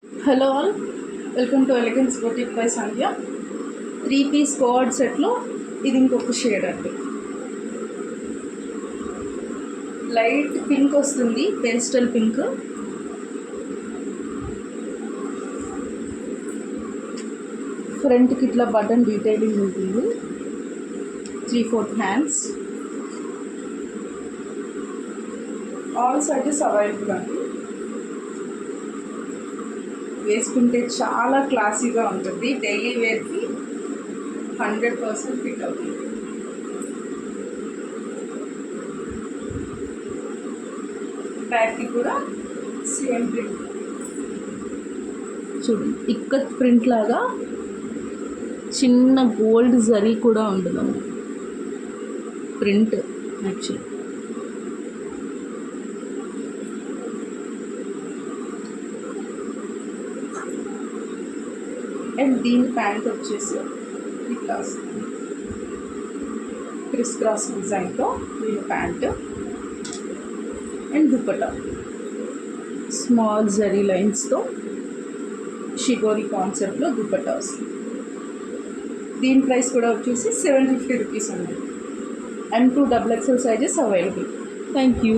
Hello all, welcome to elegance boutique by Sandhya. 3 piece coord సెట్లో ఇది ఇంకొక షేడ్ అండి. లైట్ పింక్ వస్తుంది, పేస్టల్ పింక్. ఫ్రంట్కి ఇట్లా బటన్ డీటెయిలింగ్ ఉంటుంది. 3/4 హ్యాండ్స్. ఆల్ సైజెస్ అవైలబుల్ అండి. వేసుకుంటే చాలా క్లాసీగా ఉంటుంది. డైలీ వేర్కి 100% ఫిట్ అవుతుంది. బ్యాక్కి కూడా సేమ్ ప్రింట్ చూడండి, ఇక్కత్ ప్రింట్ లాగా చిన్న గోల్డ్ జరీ కూడా ఉంటుంది ప్రింట్ యాక్చువల్లీ. అండ్ దీని ప్యాంట్ వచ్చేసి ఇట్లా వస్తుంది, క్రిస్ క్రాస్ డిజైన్తో దీని pant. And dupatta small zari లైన్స్తో షిగోరి కాన్సెప్ట్లో దుపట్టా వస్తుంది. దీని ప్రైస్ కూడా వచ్చేసి 750 రూపీస్ ఉంది. M2 XXL sizes available. Thank you.